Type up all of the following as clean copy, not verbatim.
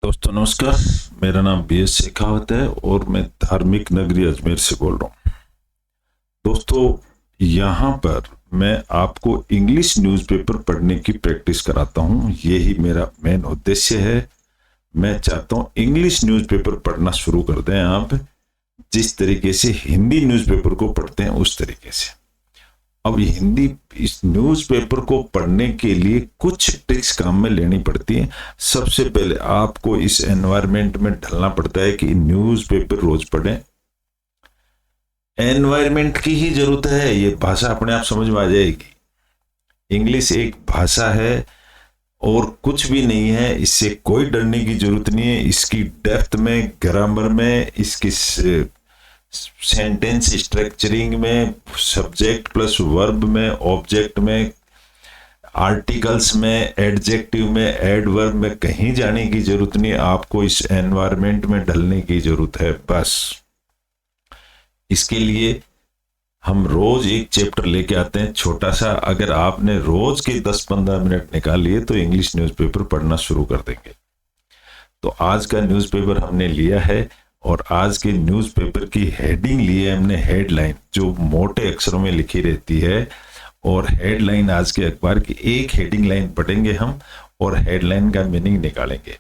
दोस्तों नमस्कार। मेरा नाम BS शेखावत है और मैं धार्मिक नगरी अजमेर से बोल रहा हूँ। दोस्तों, यहाँ पर मैं आपको इंग्लिश न्यूज़पेपर पढ़ने की प्रैक्टिस कराता हूँ। यही मेरा मेन उद्देश्य है। मैं चाहता हूँ इंग्लिश न्यूज़पेपर पढ़ना शुरू कर दें आप, जिस तरीके से हिंदी न्यूज़पेपर को पढ़ते हैं उस तरीके से। अब हिंदी इस न्यूज़पेपर को पढ़ने के लिए कुछ ट्रिक्स काम में लेनी पड़ती है। सबसे पहले आपको इस एनवायरनमेंट में ढलना पड़ता है कि न्यूज़पेपर रोज पढ़ें। एनवायरनमेंट की ही जरूरत है, ये भाषा अपने आप समझ में आ जाएगी। इंग्लिश एक भाषा है और कुछ भी नहीं है। इससे कोई डरने की जरूरत नहीं है। इसकी डेप्थ में, ग्रामर में, इसकी सेंटेंस स्ट्रक्चरिंग में, सब्जेक्ट प्लस वर्ब में, ऑब्जेक्ट में, आर्टिकल्स में, एडजेक्टिव में, एडवर्ब में कहीं जाने की जरूरत नहीं। आपको इस एनवायरनमेंट में ढलने की जरूरत है बस। इसके लिए हम रोज एक चैप्टर लेके आते हैं छोटा सा। अगर आपने रोज के 10-15 मिनट निकाल लिए तो इंग्लिश न्यूज़पेपर पढ़ना शुरू कर देंगे। तो आज का न्यूज़पेपर हमने लिया है और आज के न्यूज़पेपर की हेडिंग ली है हमने, हेडलाइन, जो मोटे अक्षरों में लिखी रहती है। और हेडलाइन आज के अखबार की एक हेडिंग लाइन पढ़ेंगे हम और हेडलाइन का मीनिंग निकालेंगे।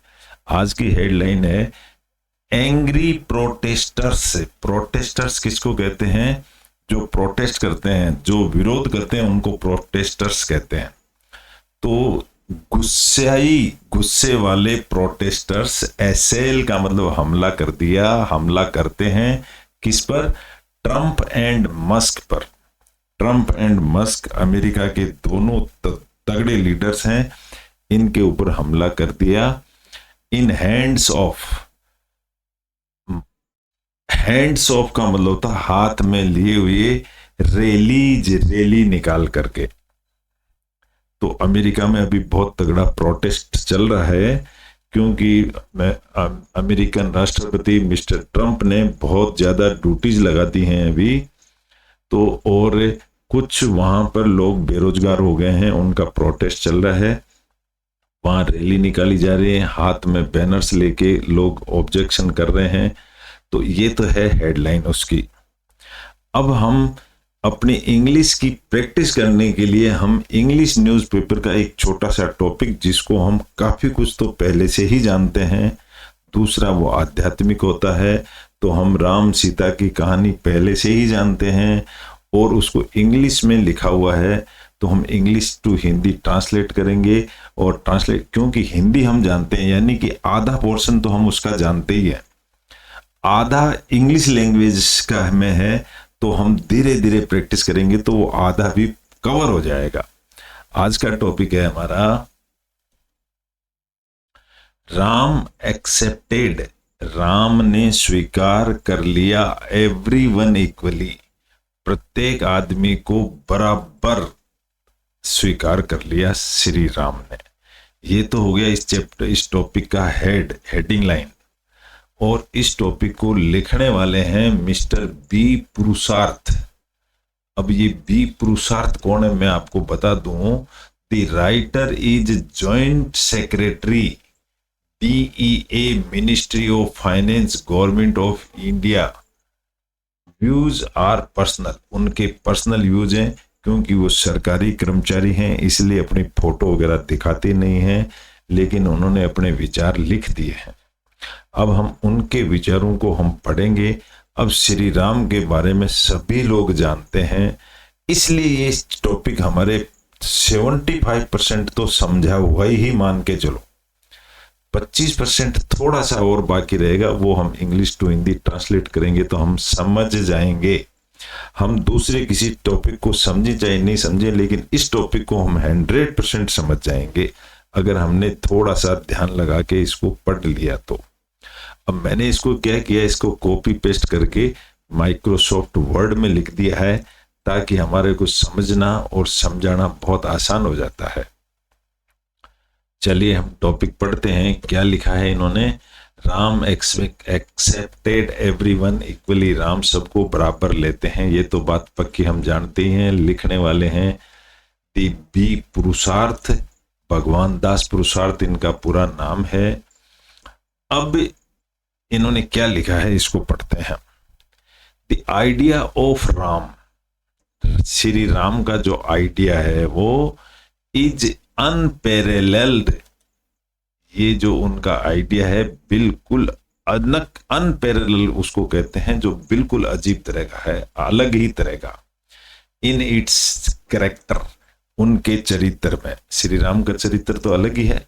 आज की हेडलाइन है एंग्री प्रोटेस्टर्स। प्रोटेस्टर्स किसको कहते हैं? जो प्रोटेस्ट करते हैं, जो विरोध करते हैं, उनको प्रोटेस्टर्स कहते हैं। तो गुस्से वाले प्रोटेस्टर्स, एसेल का मतलब हमला कर दिया, हमला करते हैं किस पर? ट्रंप एंड मस्क पर। ट्रंप एंड मस्क अमेरिका के दोनों तगड़े लीडर्स हैं, इनके ऊपर हमला कर दिया। इन हैंड्स ऑफ का मतलब होता हाथ में लिए हुए, रैली निकाल करके। तो अमेरिका में अभी बहुत तगड़ा प्रोटेस्ट चल रहा है क्योंकि अमेरिकन राष्ट्रपति मिस्टर ट्रंप ने बहुत ज्यादा ड्यूटीज लगा दी हैं अभी। तो और कुछ वहां पर लोग बेरोजगार हो गए हैं, उनका प्रोटेस्ट चल रहा है। वहां रैली निकाली जा रही है, हाथ में बैनर्स लेके लोग ऑब्जेक्शन कर रहे हैं। तो ये तो है हेडलाइन उसकी। अब हम अपनी इंग्लिश की प्रैक्टिस करने के लिए हम इंग्लिश न्यूज़पेपर का एक छोटा सा टॉपिक, जिसको हम काफी कुछ तो पहले से ही जानते हैं। दूसरा वो आध्यात्मिक होता है, तो हम राम सीता की कहानी पहले से ही जानते हैं और उसको इंग्लिश में लिखा हुआ है। तो हम इंग्लिश टू हिंदी ट्रांसलेट करेंगे। और ट्रांसलेट क्योंकि हिंदी हम जानते हैं, यानी कि आधा पोर्शन तो हम उसका जानते ही है, आधा इंग्लिश लैंग्वेज का में है। तो हम धीरे धीरे प्रैक्टिस करेंगे तो वो आधा भी कवर हो जाएगा। आज का टॉपिक है हमारा राम एक्सेप्टेड। राम ने स्वीकार कर लिया एवरीवन इक्वली, प्रत्येक आदमी को बराबर स्वीकार कर लिया श्री राम ने। ये तो हो गया इस टॉपिक का हेडिंग लाइन। और इस टॉपिक को लिखने वाले हैं मिस्टर बी पुरुषार्थ। अब ये बी पुरुषार्थ कौन है मैं आपको बता दूं। The writer is joint secretary DEA, ministry of finance, government of India. Views are personal, उनके पर्सनल व्यूज हैं क्योंकि वो सरकारी कर्मचारी हैं, इसलिए अपनी फोटो वगैरह दिखाते नहीं हैं, लेकिन उन्होंने अपने विचार लिख दिए हैं। अब हम उनके विचारों को हम पढ़ेंगे। अब श्री राम के बारे में सभी लोग जानते हैं, इसलिए ये टॉपिक हमारे 75% तो समझा हुआ ही मान के चलो। 25% थोड़ा सा और बाकी रहेगा, वो हम इंग्लिश टू हिंदी ट्रांसलेट करेंगे तो हम समझ जाएंगे। हम दूसरे किसी टॉपिक को समझे चाहे नहीं समझे, लेकिन इस टॉपिक को हम 100% समझ जाएंगे अगर हमने थोड़ा सा ध्यान लगा के इसको पढ़ लिया तो। अब मैंने इसको क्या किया, इसको कॉपी पेस्ट करके माइक्रोसॉफ्ट वर्ड में लिख दिया है ताकि हमारे को समझना और समझाना बहुत आसान हो जाता है। चलिए हम टॉपिक पढ़ते हैं। क्या लिखा है इन्होंने? Ram accepted everyone equally, Ram सबको बराबर लेते हैं। ये तो बात पक्की हम जानते ही हैं। लिखने वाले हैं दी बी पुरुषार्थ, भगवान दास पुरुषार्थ इनका पूरा नाम है। अब इन्होंने क्या लिखा है इसको पढ़ते हैं। The idea of Ram, Shri Ram का जो आइडिया है वो इज अनपैरेलल्ड, ये जो उनका आइडिया है बिल्कुल अनपैरेलल उसको कहते हैं, जो बिल्कुल अजीब तरह का है, अलग ही तरह का। इन इट्स कैरेक्टर, उनके चरित्र में, श्री राम का चरित्र तो अलग ही है,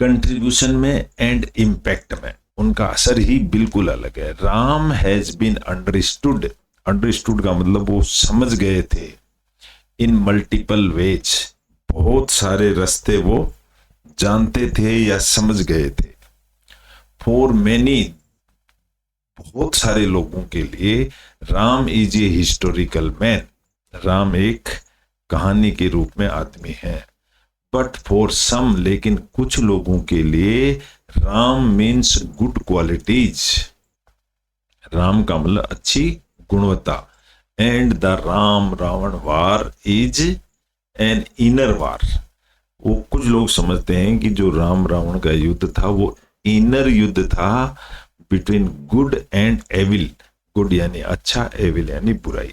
कंट्रीब्यूशन में एंड इम्पैक्ट में उनका असर ही बिल्कुल अलग है। Ram has been understood, understood का मतलब वो समझ गए थे, इन मल्टीपल वेज, बहुत सारे रास्ते वो जानते थे या समझ गए थे। फॉर मेनी, बहुत सारे लोगों के लिए Ram is a historical man, Ram एक कहानी के रूप में आदमी है। बट फॉर सम, लेकिन कुछ लोगों के लिए Ram means good qualities, Ram का मतलब अच्छी गुणवत्ता। And the Ram Ravan war is an inner war, वो कुछ लोग समझते हैं कि जो राम रावण का युद्ध था वो इनर युद्ध था, between good and evil, good यानी अच्छा, एविल यानी बुराई,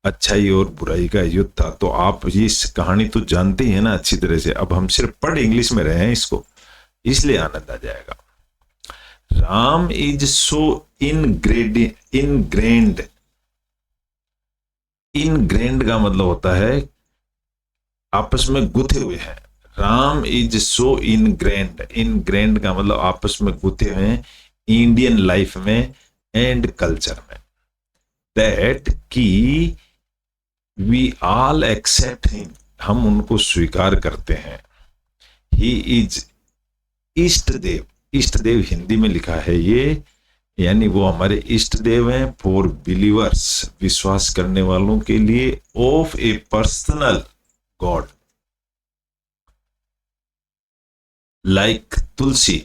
अच्छाई और बुराई का युद्ध था। तो आप ये कहानी तो जानते ही है ना अच्छी तरह से, अब हम सिर्फ पढ़ इंग्लिश में रहे हैं इसको, इसलिए आनंद आ जाएगा। Ram is so ingrained, ingrained का मतलब होता है आपस में गुथे हुए हैं। Ram is so ingrained, ingrained का मतलब आपस में गुथे हुए हैं इंडियन लाइफ में एंड कल्चर में, दैट की वी ऑल एक्सेप्ट हिम, हम उनको स्वीकार करते हैं। ही इज इष्ट देव, इष्ट देव हिंदी में लिखा है ये, यानी वो हमारे इष्ट देव हैं। फॉर बिलीवर्स, विश्वास करने वालों के लिए, of a personal god, like Tulsi,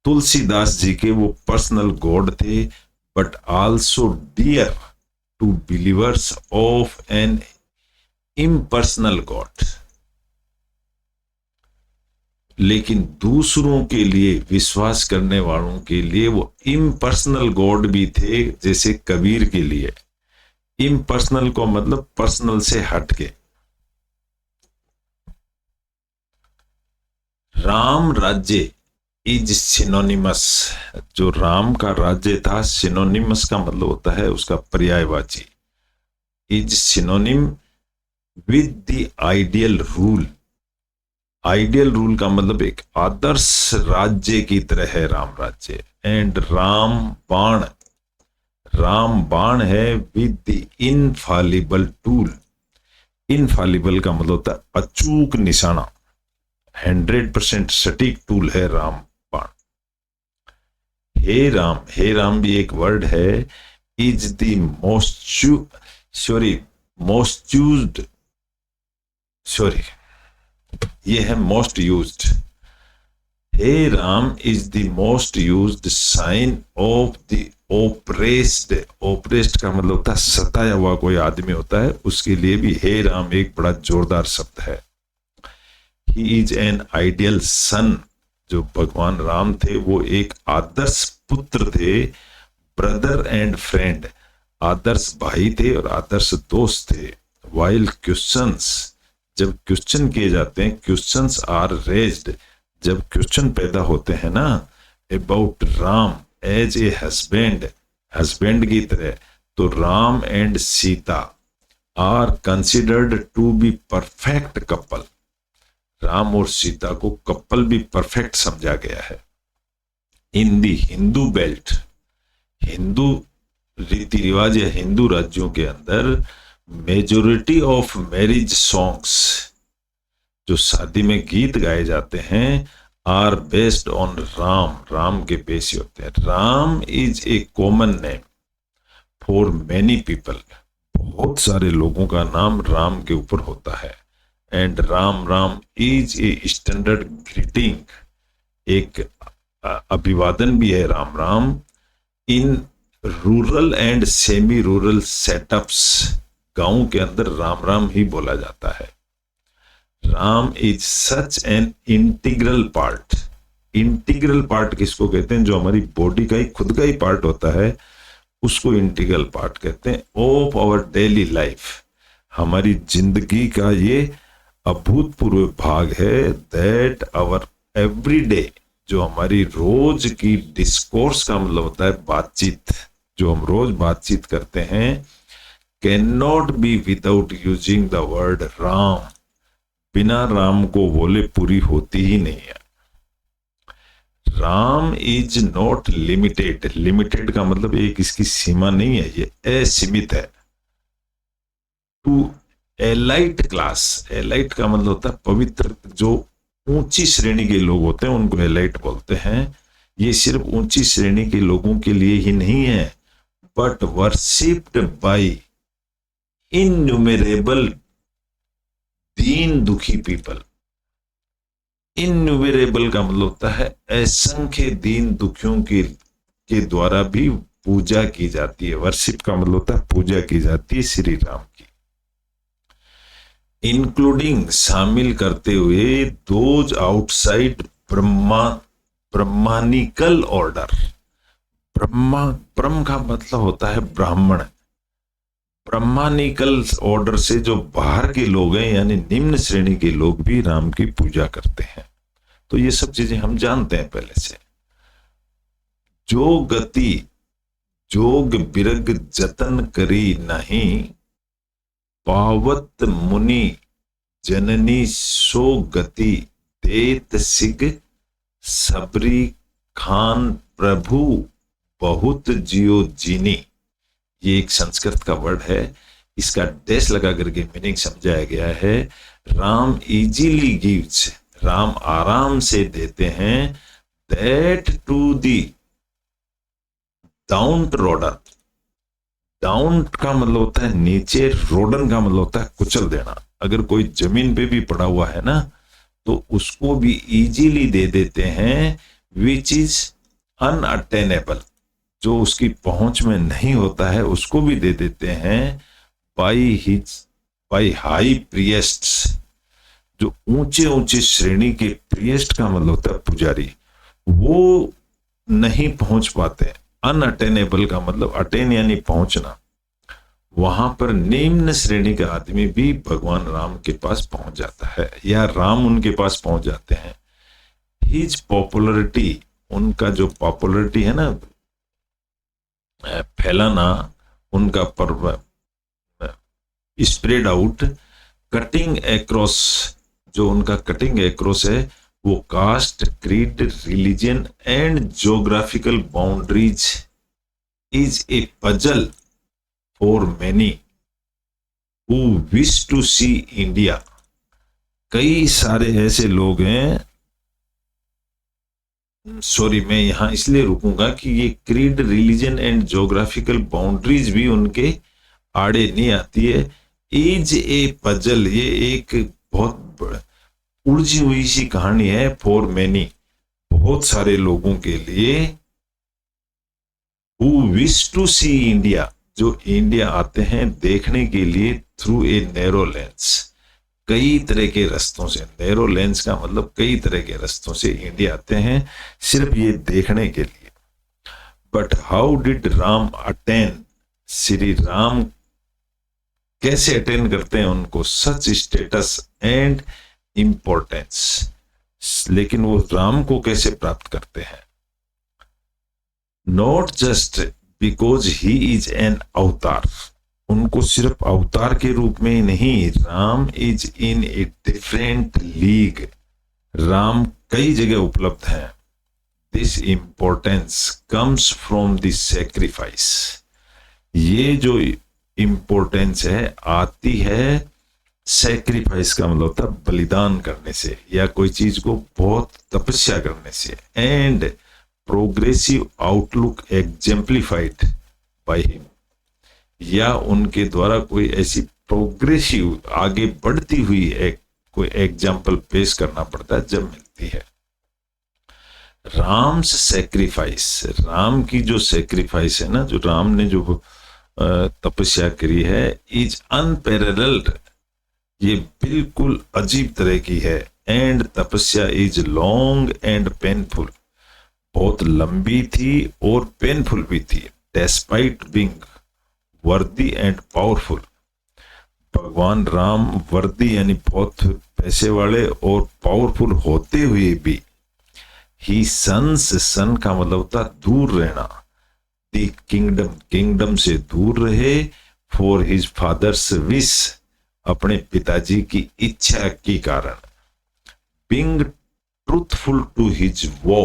Tulsidas ji के वो पर्सनल गॉड थे, but also dear to believers of an impersonal god, लेकिन दूसरों के लिए, विश्वास करने वालों के लिए वो इम्पर्सनल गॉड भी थे, जैसे कबीर के लिए। इम्पर्सनल को मतलब पर्सनल से हटके। राम राज्य इज सिनोनिमस, जो राम का राज्य था, सिनोनिमस का मतलब होता है उसका पर्यायवाची, is synonym with the ideal rule, ideal rule का मतलब एक आदर्श राज्य की तरह है राम राज्य। एंड राम बाण, राम बाण है with the Infallible tool, Infallible का मतलब होता है अचूक निशाना, 100% सटीक टूल है राम बाण। हे राम, हे राम भी एक वर्ड है, is the most used, sorry ये है मोस्ट यूज्ड। हे Ram is the most used sign of the oppressed, oppressed का मतलब होता है सताया हुआ कोई आदमी होता है, उसके लिए भी हे राम एक बड़ा जोरदार शब्द है। ही इज एन आइडियल सन, जो भगवान राम थे वो एक आदर्श पुत्र थे, ब्रदर एंड फ्रेंड, आदर्श भाई थे और आदर्श दोस्त थे। वाइल क्वेश्चंस, जब क्वेश्चन किए जाते हैं, क्वेश्चंस आर रेज्ड, जब क्वेश्चन पैदा होते हैं ना about Ram as a husband, husband की तरह, तो Ram and Sita are considered to be perfect couple, Ram और सीता को कपल भी परफेक्ट समझा गया है। In the Hindu belt, Hindu रीति रिवाज या हिंदू राज्यों के अंदर मेजोरिटी ऑफ मैरिज सॉन्ग्स, जो शादी में गीत गाए जाते हैं, are based on Ram, Ram के बेस होते हैं। Ram is a common name for many people, बहुत सारे लोगों का नाम राम के ऊपर होता है। And Ram Ram is a standard greeting, एक अभिवादन भी है Ram Ram. In rural and semi rural setups, गांव के अंदर राम राम ही बोला जाता है। Ram is such an integral part, integral part किसको कहते हैं? जो हमारी बॉडी का ही खुद का ही पार्ट होता है उसको इंटीग्रल पार्ट कहते हैं ऑफ आवर डेली लाइफ। हमारी जिंदगी का ये अभूतपूर्व भाग है। दैट आवर एवरीडे, जो हमारी रोज की डिस्कोर्स का मतलब होता है बातचीत, जो हम रोज बातचीत करते हैं, can not be without using the word Ram. बिना राम को बोले पूरी होती ही नहीं है। Ram is not limited. Limited का मतलब एक इसकी सीमा नहीं है, ये असीमित है। टू एलाइट क्लास, एलाइट का मतलब होता है पवित्र, जो ऊंची श्रेणी के लोग होते हैं उनको एलाइट बोलते हैं। ये सिर्फ ऊंची श्रेणी के लोगों के लिए ही नहीं है, बट वर्शिप्ड बाय इन्यूमरेबल दीन दुखी पीपल। इन्यूमरेबल का मतलब होता है असंख्य दीन दुखियों के द्वारा भी पूजा की जाती है। वर्शिप का मतलब होता है पूजा की जाती है श्री राम की। इंक्लूडिंग, शामिल करते हुए, दोज आउटसाइड ब्रह्मानिकल ऑर्डर। ब्रह्म का मतलब होता है ब्राह्मण। ब्रह्मानिकल ऑर्डर से जो बाहर के लोग हैं, यानी निम्न श्रेणी के लोग भी राम की पूजा करते हैं। तो ये सब चीजें हम जानते हैं पहले से। जो गति जोग बिरग जतन करी नहीं, पावत मुनि जननी सो गति देत सिग सबरी खान प्रभु बहुत जियो जीनी। ये एक संस्कृत का वर्ड है, इसका डैश लगा करके मीनिंग समझाया गया है। राम इजीली गिव्स, राम आराम से देते हैं। That to the downtrodden. Down का मतलब होता है नीचे, रोडन का मतलब होता है कुचल देना। अगर कोई जमीन पे भी पड़ा हुआ है ना, तो उसको भी इजीली दे देते हैं। विच इज अनअटेनेबल, जो उसकी पहुंच में नहीं होता है उसको भी दे देते हैं। बाई हाई प्रियस्ट्स, जो ऊंचे ऊंचे श्रेणी के प्रियस्ट का मतलब होता है पुजारी, वो नहीं पहुंच पाते। अनअटेनेबल का मतलब अटेन यानी पहुंचना। वहां पर निम्न श्रेणी का आदमी भी भगवान राम के पास पहुंच जाता है, या राम उनके पास पहुंच जाते हैं। हिज पॉपुलरिटी, उनका जो पॉपुलरिटी है ना, फैलाना, उनका पर्व स्प्रेड आउट, कटिंग एक्रॉस, जो उनका कटिंग एक्रॉस है, वो caste, creed, religion and geographical boundaries is a puzzle for many who wish to see India. कई सारे ऐसे लोग हैं, सॉरी मैं यहां इसलिए रुकूंगा कि ये creed, religion and geographical boundaries भी उनके आड़े नहीं आती है। इज ए पजल, ये एक बहुत उलझी हुई सी कहानी है। फॉर मैनी, बहुत सारे लोगों के लिए। Who wish to see India, जो इंडिया आते हैं देखने के लिए, थ्रू ए नैरो लेंस, कई तरह के रास्तों से। नैरो लेंस का मतलब कई तरह के रास्तों से इंडिया आते हैं सिर्फ ये देखने के लिए। But how did Ram attain, Shri Ram कैसे अटेन करते हैं उनको, सच स्टेटस एंड इंपॉर्टेंस, लेकिन वो राम को कैसे प्राप्त करते हैं। Not just because he is an अवतार, उनको सिर्फ अवतार के रूप में ही नहीं, Ram is in a different league, Ram कई जगह उपलब्ध हैं। This importance comes from this sacrifice, ये जो इंपॉर्टेंस है आती है सेक्रीफाइस का मतलब होता है बलिदान करने से, या कोई चीज को बहुत तपस्या करने से। And progressive outlook exemplified by him, या उनके द्वारा कोई ऐसी प्रोग्रेसिव आगे बढ़ती हुई कोई एग्जाम्पल पेश करना पड़ता है जब मिलती है। राम्स सेक्रीफाइस, राम की जो सेक्रीफाइस है ना, जो राम ने जो तपस्या करी है, इज अनपैरेलल्ड, ये बिल्कुल अजीब तरह की है। एंड तपस्या इज लॉन्ग एंड पेनफुल, बहुत लंबी थी और पेनफुल भी थी। डेस्पाइट बीइंग वर्दी एंड पावरफुल, भगवान राम वर्दी यानी बहुत पैसे वाले और पावरफुल होते हुए भी, ही सन्स, सन का मतलब होता दूर रहना, दी किंगडम, किंगडम से दूर रहे, फॉर हिज फादर्स विश, अपने पिताजी की इच्छा के कारण, बीइंग ट्रूथफुल टू हिज वो,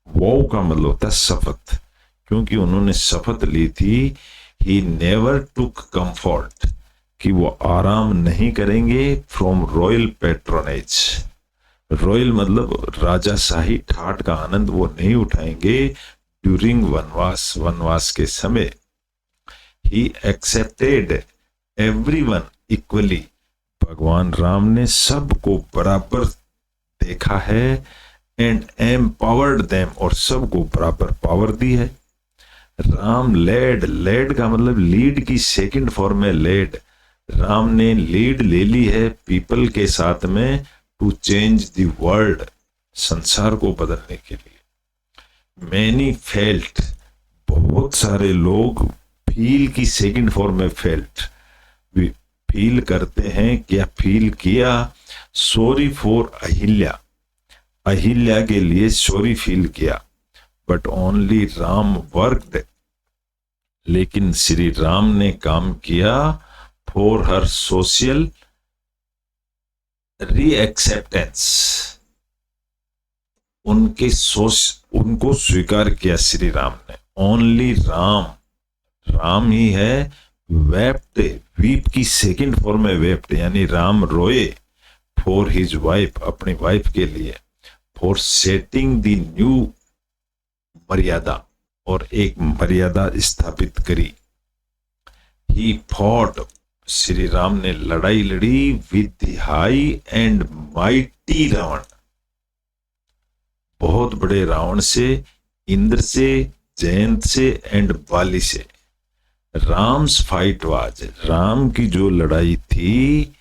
वो का मतलब होता है शपथ, क्योंकि उन्होंने शपथ ली थी, ही नेवर टुक कंफर्ट, कि वो आराम नहीं करेंगे, फ्रॉम रॉयल पेट्रोनेज, रॉयल मतलब राजाशाही ठाट का आनंद वो नहीं उठाएंगे, ड्यूरिंग वनवास, वनवास के समय, ही एक्सेप्टेड एवरीवन इक्वली, भगवान राम ने सबको बराबर देखा है, एंड एम्पावर्ड देम, और सबको बराबर पावर दी है। राम लेड, लेड का मतलब लीड की सेकंड फॉर्म है लेड, राम ने लीड ले ली है पीपल के साथ में, टू चेंज द वर्ल्ड, संसार को बदलने के लिए। मैनी फेल्ट, बहुत सारे लोग, फील की सेकंड फॉर्म में फेल्ट, फील करते हैं, क्या फील किया, सॉरी फॉर अहिल्या, अहिल्या के लिए सॉरी फील किया, बट ओनली राम वर्कड, लेकिन श्री राम ने काम किया, फॉर हर सोशल रीएक्सेप्टेंस, उनको स्वीकार किया श्री राम ने। ओनली राम, राम ही है, वेप्ट, वीप की सेकंड फॉर्म है वेप्ट, यानी राम रोए, फॉर हिज वाइफ, अपनी वाइफ के लिए, फॉर सेटिंग द न्यू मर्यादा, और एक मर्यादा स्थापित करी। ही फॉट, श्री राम ने लड़ाई लड़ी, with high and mighty Ravan, बहुत बड़े रावण से, इंद्र से, जयंत से एंड बाली से। राम्स फाइट वाज, राम की जो लड़ाई थी,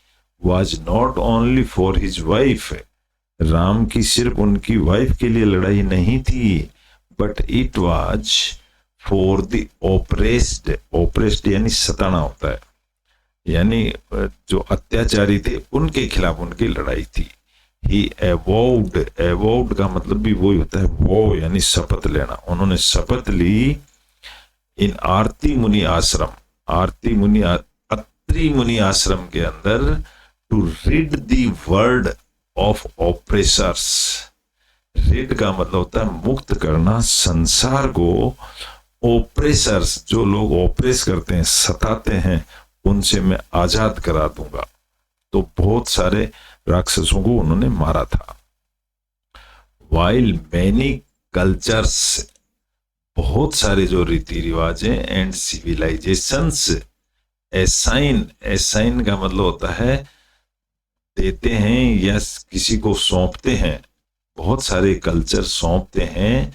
was not only for his wife, Ram की सिर्फ उनकी वाइफ के लिए लड़ाई नहीं थी, but it was for the oppressed, oppressed यानी सताना होता है, यानी जो अत्याचारी थे उनके खिलाफ उनकी लड़ाई थी। ही एवोव्ड, एवोव्ड का मतलब भी वही होता है, वो यानी शपथ लेना, उन्होंने शपथ ली, इन आरती मुनि आश्रम, आरती मुनि, अत्रि मुनि आश्रम के अंदर, to rid the world of oppressors, rid का मतलब होता है मुक्त करना, संसार को, ऑपरेसर्स जो लोग ऑपरेस करते हैं, सताते हैं, उनसे मैं आजाद करा दूंगा। तो बहुत सारे राक्षसों को उन्होंने मारा था। वाइल मैनी कल्चर्स, बहुत सारे जो रीति रिवाज हैं, एंड सिविलाइजेशंस, एसाइन, एसाइन का मतलब होता है देते हैं या किसी को सौंपते हैं, बहुत सारे कल्चर सौंपते हैं,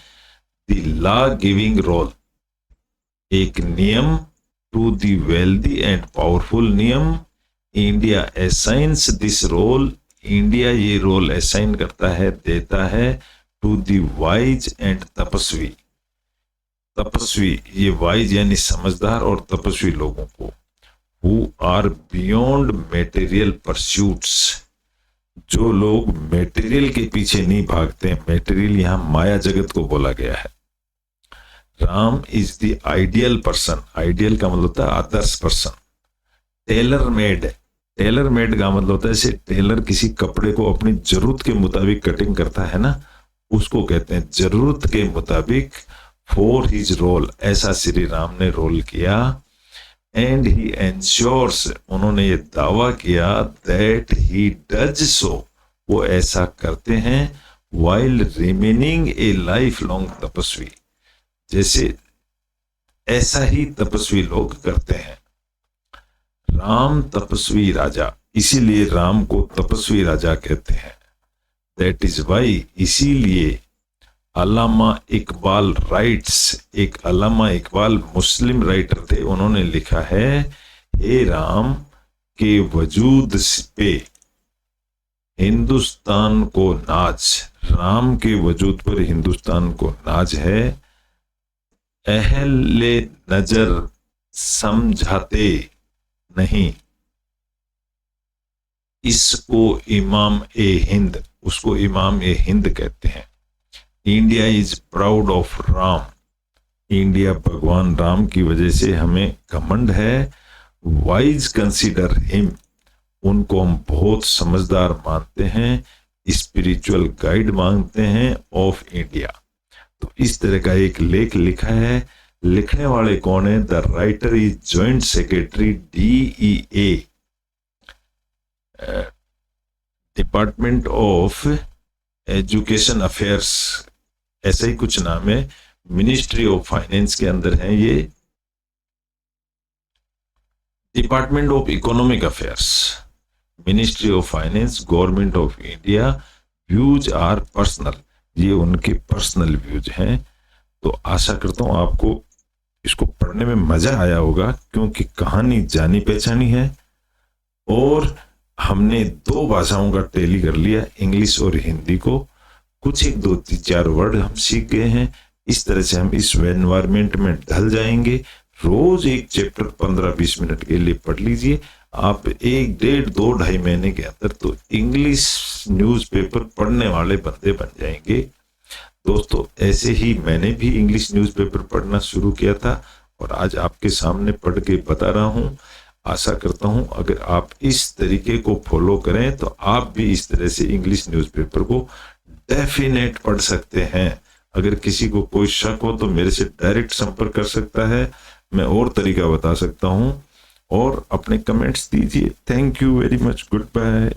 द लॉ गिविंग रोल, एक नियम, to the wealthy and powerful नियम, India assigns this role, India ये रोल असाइन करता है, देता है, टू दी वाइज एंड तपस्वी, तपस्वी ये वाइज यानी समझदार और तपस्वी लोगों को, who are beyond material pursuits, जो लोग मेटेरियल के पीछे नहीं भागते, मेटेरियल यहां माया जगत को बोला गया है। Ram is the ideal person, ideal का मतलब होता है आदर्श person. Tailor made, tailor made का मतलब होता है जैसे टेलर किसी कपड़े को अपनी जरूरत के मुताबिक कटिंग करता है ना, उसको कहते हैं जरूरत के मुताबिक, फॉर हिज रोल, ऐसा श्री राम ने रोल किया। एंड ही एंश्योर्स, उन्होंने ये दावा किया, दैट ही डज सो, वो ऐसा करते हैं, वाइल रिमेनिंग ए लाइफ लॉन्ग तपस्वी, जैसे ऐसा ही तपस्वी लोग करते हैं। राम तपस्वी राजा, इसीलिए राम को तपस्वी राजा कहते हैं। दैट इज वाई, इसीलिए अल्लामा इकबाल राइट्स, एक अल्लामा इकबाल मुस्लिम राइटर थे, उन्होंने लिखा है, हे राम के वजूद पे हिंदुस्तान को नाज, राम के वजूद पर हिंदुस्तान को नाज है। अहले नजर समझाते नहीं इसको इमाम ए हिंद, उसको इमाम ए हिंद कहते हैं। India is proud of Ram, India भगवान राम की वजह से हमें घमंड है। वाइज कंसीडर हिम, उनको हम बहुत समझदार मानते हैं, स्पिरिचुअल गाइड मानते हैं ऑफ इंडिया। तो इस तरह का एक लेख लिखा है। लिखने वाले कौन है? The writer is joint secretary DEA, department of education affairs, ऐसा ही कुछ नाम है, मिनिस्ट्री ऑफ फाइनेंस के अंदर है ये, department of economic affairs, ministry of finance, government of India. Views are personal, ये उनके पर्सनल व्यूज हैं। तो आशा करता हूं आपको इसको पढ़ने में मजा आया होगा, क्योंकि कहानी जानी पहचानी है और हमने 2 भाषाओं का टैली कर लिया, इंग्लिश और हिंदी को। कुछ एक 2-4 वर्ड हम सीख गए हैं। इस तरह से हम इस एनवायरमेंट में ढल जाएंगे। रोज एक चैप्टर 15-20 मिनट के लिए पढ़ लीजिए। आप 1, 1.5, 2, 2.5 महीने के अंदर तो इंग्लिश न्यूज़पेपर पढ़ने वाले बंदे बन जाएंगे। दोस्तों, ऐसे ही मैंने भी इंग्लिश न्यूज़पेपर पढ़ना शुरू किया था और आज आपके सामने पढ़ के बता रहा हूं। आशा करता हूं अगर आप इस तरीके को फॉलो करें तो आप भी इस तरह से इंग्लिश न्यूज़पेपर को डेफिनेट पढ़ सकते हैं। अगर किसी को कोई शक हो तो मेरे से डायरेक्ट संपर्क कर सकता है, मैं और तरीका बता सकता हूं, और अपने कमेंट्स दीजिए। Thank you very much, good bye.